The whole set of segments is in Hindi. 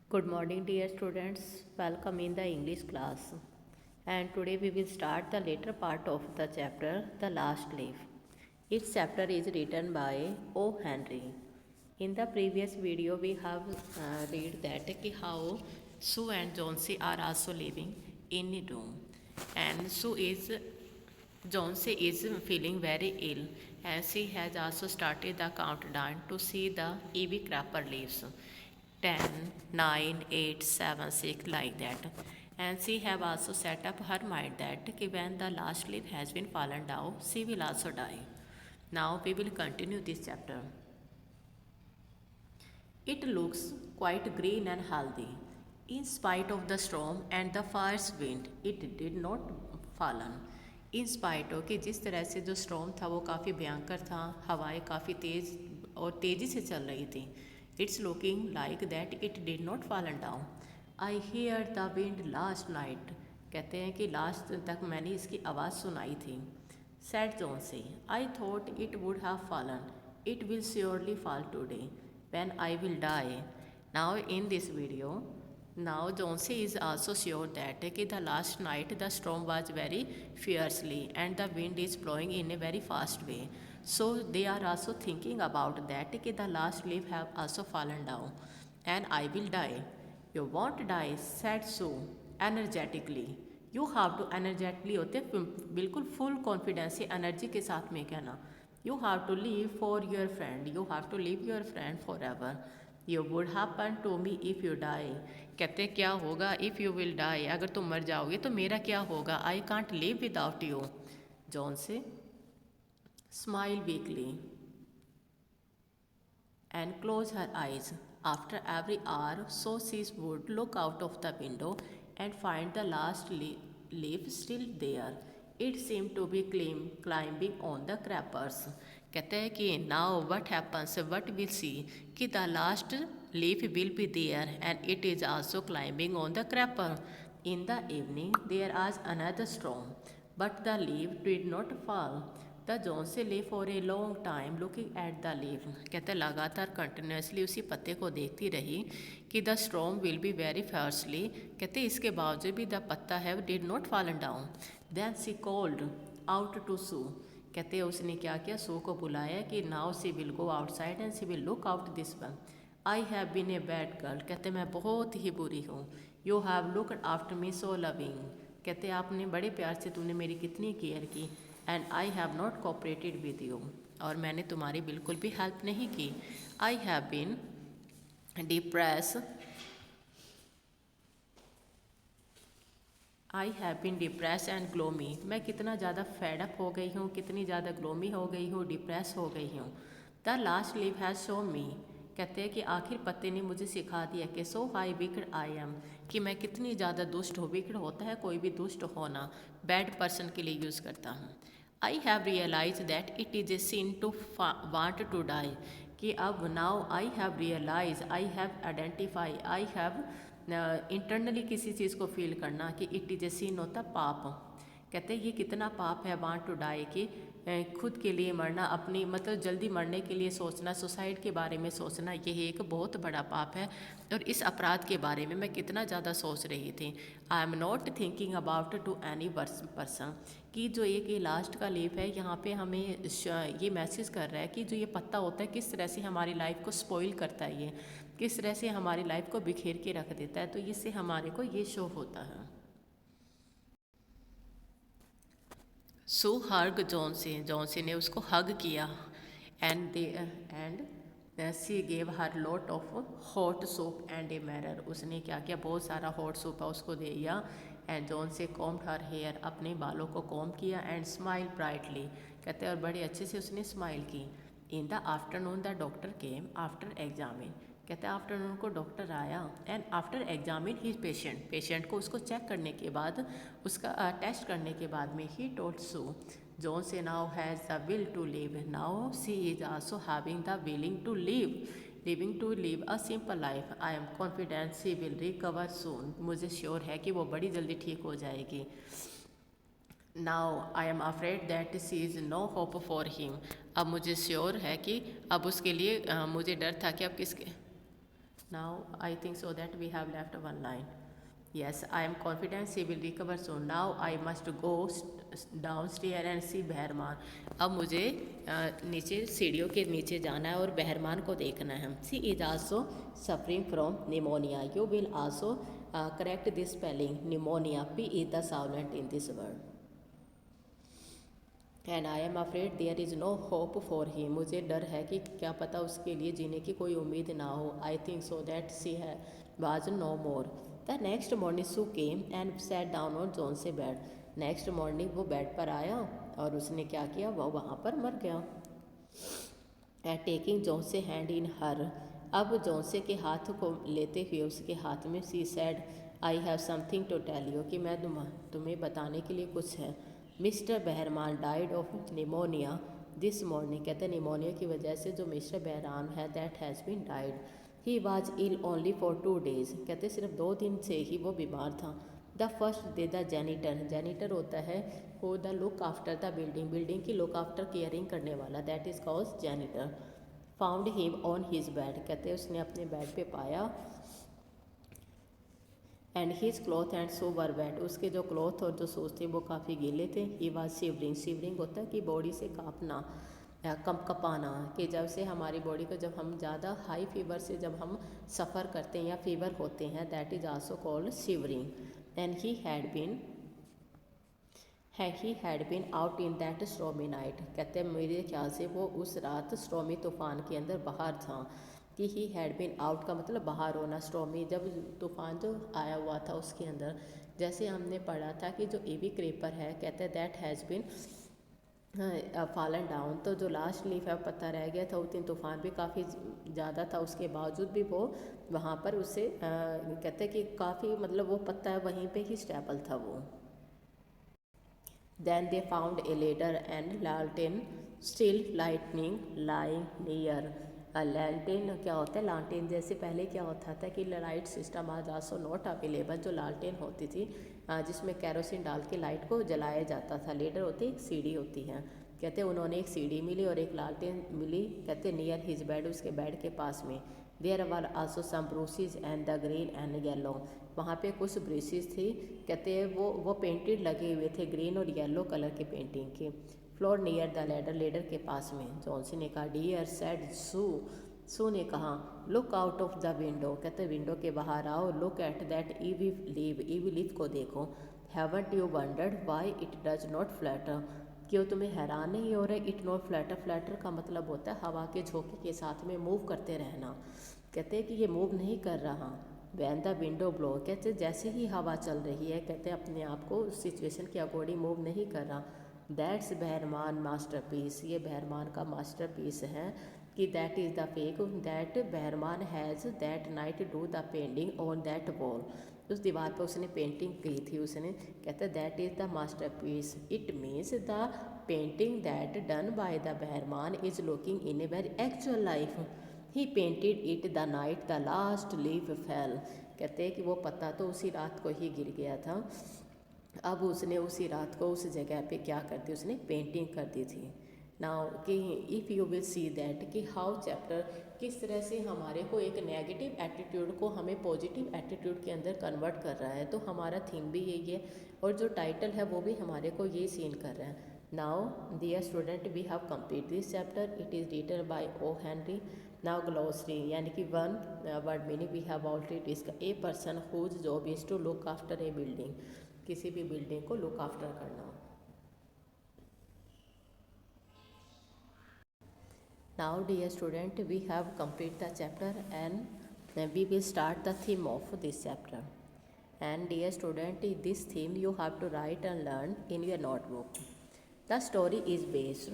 Good morning, dear students. Welcome in the English class. And today we will start the later part of the chapter, The Last Leaf. Each chapter is written by O. Henry. In the previous video, we have read that how Sue and Johnsy are also living in a room, and Johnsy is feeling very ill, and she has also started the countdown to see the EV crapper leaves. 10, 9, 8, 7, 6 like that. And she have also set up her mind that when the last leaf has been fallen down, she will also die. Now we will continue this chapter. It looks quite green and healthy. In spite of the storm and the fierce wind, it did not fallen. In spite of कि जिस तरह से जो स्टॉर्म था वो काफ़ी भयंकर था, हवाएं काफ़ी तेज़ और तेज़ी से चल रही थी. It's looking like that it did not fallen down. I hear the wind last night. कहते हैं कि लास्ट तक मैंने इसकी आवाज़ सुनाई थी. Said Johnsy. I thought it would have fallen. It will surely fall today when I will die. Now in this video, now Johnsy is also sure that the last night the storm was very fiercely and the wind is blowing in a very fast way. So they are also thinking about that the last leaf have also fallen down and I will die. You won't die, said Sue energetically. You have to energetically होते बिल्कुल full confidence से energy के साथ में कहना. You have to live for your friend. You have to live your friend forever. You would happen to me if you die. कहते क्या होगा if you will die. अगर तुम मर जाओगे तो मेरा क्या होगा. I can't live without you. John से smile weakly and close her eyes. After every hour, so she would look out of the window and find the last leaf still there. It seemed to be climbing on the crappers. कहते हैं कि now what happens, what we see कि the last leaf will be there and it is also climbing on the crapper. In the evening there was another storm, but the leaf did not fall. The Johnsy lay for a long time looking at the leaf. कहते लगातार कंटिन्यूसली उसी पत्ते को देखती रही कि the storm will be very fiercely. कहते इसके बावजूद भी the पत्ता है did not fallen down. Then she called out to Sue. कहते उसने क्या किया, सू को बुलाया कि now she will go outside and she will look out this one. I have been a bad girl. कहते मैं बहुत ही बुरी हूँ. You have looked after me so loving. कहते आपने बड़े प्यार से तुमने मेरी कितनी केयर की. And I have not cooperated with you. और मैंने तुम्हारी बिल्कुल भी हेल्प नहीं की. I have been depressed. I have been depress and gloomy. मैं कितना ज़्यादा फेडअप हो गई हूँ, कितनी ज़्यादा ग्लोमी हो गई हूँ, डिप्रेस हो गई हूँ. The last leave has show मी. कहते हैं कि आखिर पत्ते ने मुझे सिखा दिया कि सो हाई विकड आई एम, कि मैं कितनी ज़्यादा दुष्ट हो. विकड होता है कोई भी दुष्ट होना, बैड पर्सन के लिए यूज़ करता हूँ. I have realise that it is a sin to want to die. कि अब now I have realise, I have identify, I have internally किसी चीज़ को फील करना कि इट इज़ ए सीन होता पाप. कहते हैं ये कितना पाप है वांट टू डाई, कि खुद के लिए मरना, अपनी मतलब जल्दी मरने के लिए सोचना, सुसाइड के बारे में सोचना, ये एक बहुत बड़ा पाप है. और इस अपराध के बारे में मैं कितना ज़्यादा सोच रही थी. I am not thinking about to any person. कि जो एक ये लास्ट का लीफ है यहाँ पे हमें ये मैसेज कर रहा है कि जो ये पत्ता होता है किस तरह से हमारी लाइफ को स्पॉइल करता है, ये किस तरह से हमारी लाइफ को बिखेर के रख देता है. तो इससे हमारे को ये शो होता है. सो हग जॉन्सी ने उसको हग किया. And C gave her lot of hot soup and a mirror. उसने क्या किया, बहुत सारा हॉट सूप उसको दे दिया. And Johnsy combed her hair, अपने बालों को कॉम किया. And smile brightly. कहते हैं और बड़े अच्छे से उसने स्माइल की. In the afternoon the doctor came after examine. कहते हैं आफ्टरनून को डॉक्टर आया. एंड आफ्टर एग्जामिन ही पेशेंट को उसको चेक करने के बाद, उसका टेस्ट करने के बाद में ही told Sue Johnsy now has the will to live. Now she is also having the living to live a simple life. I am confident she will recover soon. मुझे श्योर है कि वो बड़ी जल्दी ठीक हो जाएगी. Now I am afraid that she is no hope for him. अब मुझे श्योर है कि अब उसके लिए मुझे डर था कि अब Now I think so that we have left one line. Yes, I am confident she will recover soon. Now I must go downstairs and see बहरमान. अब मुझे नीचे सीढ़ियों के नीचे जाना है और बहरमान को देखना है. She is also suffering from pneumonia. You will also correct this spelling. Pneumonia. P is the silent in this word. And I am afraid there is no hope for he. मुझे डर है कि क्या पता उसके लिए जीने की कोई उम्मीद ना हो. I think so that she है was no more. The next morning Sue came and sat down on Johnsy's bed. Next morning वो बेड पर आया और उसने क्या किया, वो वहाँ पर मर गया. एंड टेकिंग जॉन्से हैंड इन हर. अब जॉन्से के हाथ को लेते हुए उसके हाथ में she said I have something to tell you, कि मैं तुम्हें बताने के लिए कुछ है. Mister Behrman died of pneumonia this morning. कहते हैं निमोनिया की वजह से जो मिस्टर बहरान है that has been died. He was ill only for 2 days. कहते सिर्फ 2 दिन से ही वो बीमार था. The first day the janitor. Janitor होता है वो the look after the building. Building की लुक आफ्टर केयरिंग करने वाला, that is called janitor. Found him on his bed. कहते उसने अपने बेड पे पाया. And his cloth and shoe were wet. उसके जो क्लॉथ और जो शूज़ थे वो काफ़ी गीले थे. He was shivering. शिवरिंग होता है कि बॉडी से काँपना, कँपाना, कि जब से हमारी बॉडी को जब हम ज़्यादा हाई फीवर से जब हम सफ़र करते हैं या फीवर होते हैं, that is also called shivering. And he had been out in that stormy night. कहते हैं मेरे ख्याल से वो उस रात स्टॉर्मी तूफ़ान के अंदर बाहर था. कि ही हैड बीन आउट का मतलब बाहर होना. स्टॉर्मी जब तूफ़ान जो आया हुआ था उसके अंदर, जैसे हमने पढ़ा था कि जो एवी क्रेपर है, कहते हैं that has been fallen down. तो जो लास्ट लीफ है पत्ता रह गया था. उस दिन तूफ़ान भी काफ़ी ज़्यादा था, उसके बावजूद भी वो वहाँ पर उसे कहते हैं कि काफ़ी मतलब वो पत्ता है वहीं पे ही स्टेबल था वो. Then they found a ladder and lantern still lightning lying near. लैल्टेन क्या होता है, लालटेन जैसे पहले क्या होता था कि लाइट सिस्टम आज आसो नॉट अवेलेबल. जो लालटेन होती थी जिसमें कैरोसिन डाल के लाइट को जलाया जाता था. लीडर होती एक सीढ़ी होती है. कहते हैं उन्होंने एक सीढ़ी मिली और एक लालटेन मिली. कहते नियर हिज बेड, उसके बेड के पास में. There were also some bruises and the green and yellow. वहाँ पे कुछ ब्रूसेस थी. कहते हैं वो पेंटेड लगे हुए थे ग्रीन और येलो कलर की पेंटिंग की. Floor near the ladder. Ladder के पास में. जॉनसन ने कहा डियर सेड सू. सू ने कहा look out of the window. कहते विंडो के बाहर आओ. Look at that EV leave. EV leave को देखो. Haven't you wandered why it does not flatter. क्यों तुम्हें हैरान नहीं हो रहा. It not flatter. फ्लैटर का मतलब होता है हवा के झोंके के साथ में मूव करते रहना. कहते हैं कि ये मूव नहीं कर रहा. When the window blow. कहते जैसे ही हवा चल रही है, कहते अपने आप को सिचुएशन के अकॉर्डिंग मूव नहीं कर रहा. That's Behrman masterpiece. ये बहरमान का मास्टर पीस है. कि that is the fact that Behrman has that night do the painting on that wall. उस दीवार पर उसने पेंटिंग की थी उसने. कहते that is the masterpiece. It means the painting that done by the Behrman is looking in a very actual life. He painted it the night the last leaf fell. कहते हैं कि वो पत्ता तो उसी रात को ही गिर गया था. अब उसने उसी रात को उस जगह पे क्या कर दी, उसने पेंटिंग कर दी थी. नाउ कि if you will see that कि हाउ चैप्टर किस तरह से हमारे को एक नेगेटिव एटीट्यूड को हमें पॉजिटिव एटीट्यूड के अंदर कन्वर्ट कर रहा है. तो हमारा थीम भी यही है और जो टाइटल है वो भी हमारे को ये सीन कर रहा है. Now dear student we have complete this chapter. It is written by O Henry. Now glossary यानी कि one word meaning we have already discuss. A person whose job is to look after a building. किसी भी बिल्डिंग को लुक आफ्टर करना. Now dear student we have complete the chapter and we will start the theme of this chapter. And dear student this theme you have to write and learn in your notebook. The story is based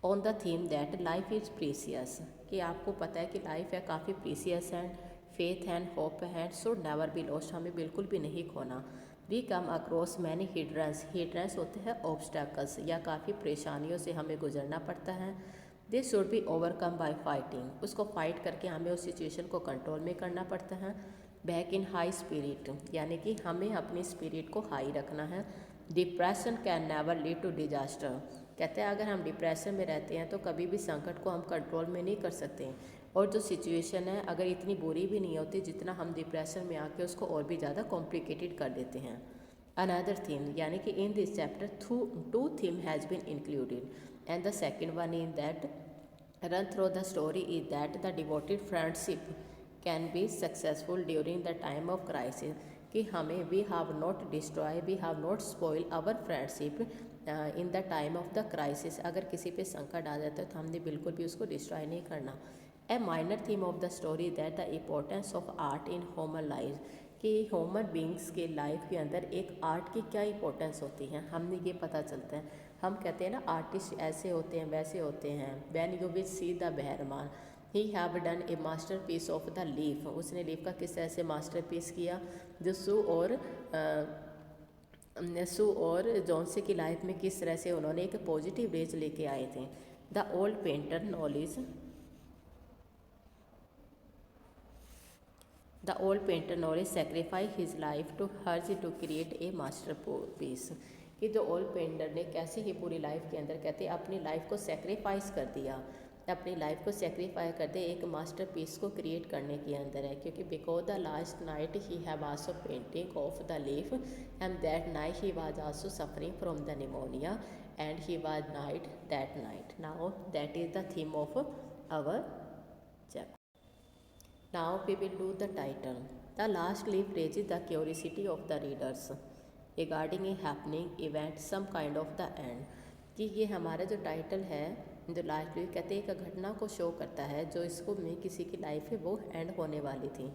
on the theme that life is precious. कि आपको पता है कि लाइफ है काफ़ी प्रीसियस है. फेथ एंड होप है शुड नेवर बी लॉस्ट. हमें बिल्कुल भी नहीं खोना. We come across many hindrances. Hindrances होते हैं ऑब्स्टैकल्स या काफ़ी परेशानियों से हमें गुजरना पड़ता है. This should be overcome bye fighting. उसको फाइट करके हमें उस सिचुएशन को कंट्रोल में करना पड़ता है. बैक इन हाई स्पिरिट यानी कि हमें अपनी स्पिरिट को हाई रखना है. Depression can never lead to disaster. कहते हैं अगर हम डिप्रेशन में रहते हैं तो कभी भी संकट को हम कंट्रोल में नहीं कर सकते. और जो सिचुएशन है अगर इतनी बुरी भी नहीं होती जितना हम डिप्रेशन में आके उसको और भी ज़्यादा कॉम्प्लिकेटेड कर देते हैं। अनदर थीम, यानी कि in this chapter two theme has been included, and the second one in that run through the story is that the devoted friendship can be successful during the time of crisis, कि हमें we have not destroy, we have not spoil our friendship in the time of the crisis, अगर किसी पे संकट आ जाता है तो हमने बिल्कुल भी उसको डिस्ट्रॉय नहीं करना। ए minor theme of the story that the importance of art in human life, कि ह्यूमन बींग्स के लाइफ के अंदर एक आर्ट की क्या इंपॉर्टेंस होती है, हमने ये पता चलता है। हम कहते हैं ना आर्टिस्ट ऐसे होते हैं वैसे होते हैं। When you will see the Behrman he have done a masterpiece of the leaf, उसने लीफ का किस तरह से मास्टर पीस किया, जो सू और जॉनसी की लाइफ में किस तरह से उन्होंने एक पॉजिटिव रेज लेके आए थे। The old painter knowledge the old painter knowledge sacrifice his life to hers to create a masterpiece, कि जो ओल्ड पेंटर ने कैसे ही पूरी लाइफ के अंदर कहते हैं अपनी लाइफ को सेक्रीफाइस कर दिया, अपनी लाइफ को सेक्रीफाई कर दे एक मास्टर पीस को क्रिएट करने के अंदर है। क्योंकि because the last night he have also painting of the leaf and that night he was also suffering from the pneumonia and he was night that night. Now that is the theme of our chapter. Now we will do the title. The last leaf raises the curiosity of the readers regarding a happening event, some kind of the end, कि ये हमारा जो टाइटल है जो लास्ट लीफ कहते हैं एक घटना को शो करता है जो इसको में किसी की लाइफ है वो एंड होने वाली थी।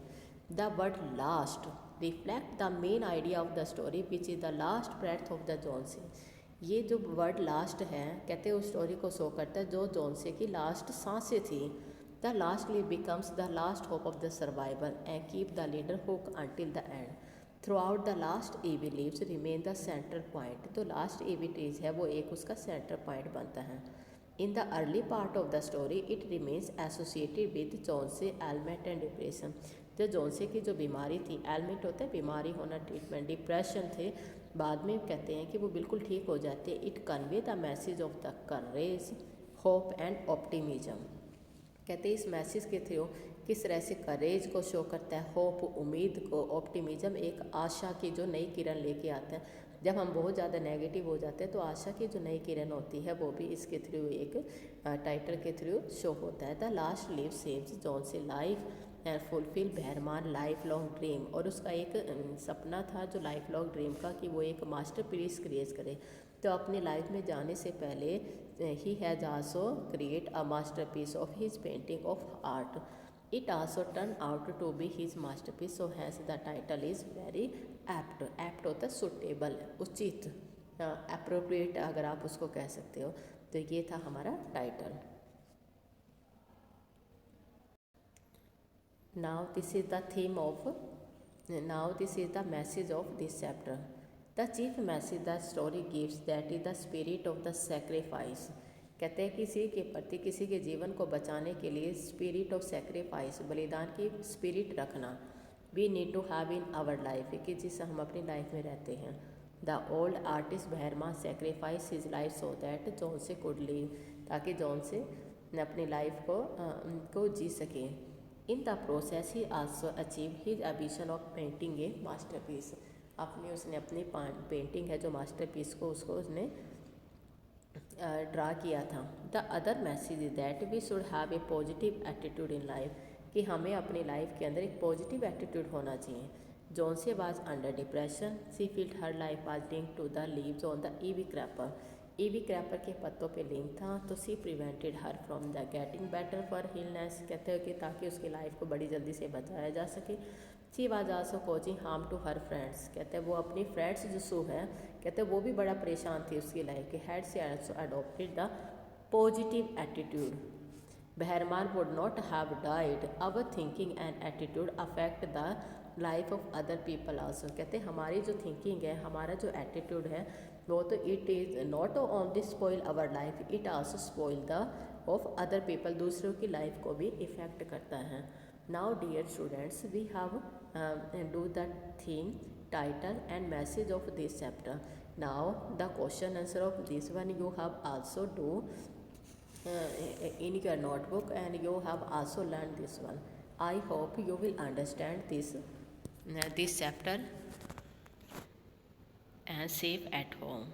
The word last reflect the main idea of the story which is the last breath of the Johnsy. ये जो वर्ड लास्ट है कहते हैं उस स्टोरी को शो करता है जो जॉनसी की लास्ट सांसें थी। The last leaf becomes the last hope of the survival and keep the leader hooked until the end. Throughout the last EV leaves remain the center point. तो last EV trees है वो एक उसका center point बनता है। In the early part of the story, it remains associated with Jonesy ailment and depression. जो जोन्सी की जो बीमारी थी, एलमेंट होता है बीमारी होना, ट्रीटमेंट, डिप्रेशन थे, बाद में कहते हैं कि वो बिल्कुल ठीक हो जाते हैं। It convey the message of the courage, hope and optimism. कहते हैं इस मैसेज के थ्रू किस तरह से करेज को शो करता है, होप उम्मीद को, ऑप्टिमिज्म एक आशा की जो नई किरण लेके आता है। जब हम बहुत ज़्यादा नेगेटिव हो जाते हैं तो आशा की जो नई किरण होती है वो भी इसके थ्रू एक टाइटल के थ्रू शो होता है। The last leaf saves Johnsy life and fulfil Behrman lifelong dream, और उसका एक सपना था जो लाइफ लॉन्ग ड्रीम का कि वो एक मास्टर पीस क्रिएट करे। तो अपनी लाइफ में जाने से पहले he has also create a masterpiece of his painting of art. It also turned out to be his masterpiece, so hence the title is very apt. Apt होता है suitable, उचित, appropriate अगर आप उसको कह सकते हो। तो ये था हमारा title. Now this is the theme of, now this is the message of this chapter. The chief message the story gives that is the spirit of the sacrifice. कहते हैं किसी के प्रति किसी के जीवन को बचाने के लिए स्पिरिट ऑफ सेक्रीफाइस, बलिदान की स्पिरिट रखना, we need to have in our life, कि जिससे हम अपनी लाइफ में रहते हैं। The old artist Behrman sacrifice his life so that Johnsy could live, ताकि जॉनसी अपनी लाइफ को जी सके। In the process he also achieve his ambition of painting a masterpiece, उसने अपनी पेंटिंग है जो मास्टरपीस को उसको उसने ड्रा किया था। The other message is that we should have a positive attitude in life, कि हमें अपनी लाइफ के अंदर एक पॉजिटिव एटीट्यूड होना चाहिए। Johnsy was under depression, she felt her life was link to the leaves on the ivy creeper, ivy creeper के पत्तों पे लिंक था। तो she prevented her from the getting better for illness, कहते हैं कि ताकि उसकी लाइफ को बड़ी जल्दी से बचाया जा सके। She was also causing harm to her friends, कहते हैं वो अपनी फ्रेंड्स जो सू है कहते हैं वो भी बड़ा परेशान थी उसकी लाइफ के। Had she also adopted the positive attitude, Behrman would not have died, our thinking and attitude affect the life of other people also, कहते हैं हमारी जो थिंकिंग है, हमारा जो एटीट्यूड है वो तो it is not only spoil our life, it also spoil the of other people, दूसरों की लाइफ को भी इफ़ेक्ट करता है। Now dear students we have do the theme, title and message of this chapter. Now the question answer of this one you have also do in your notebook, and you have also learned this one. I hope you will understand this chapter and safe at home.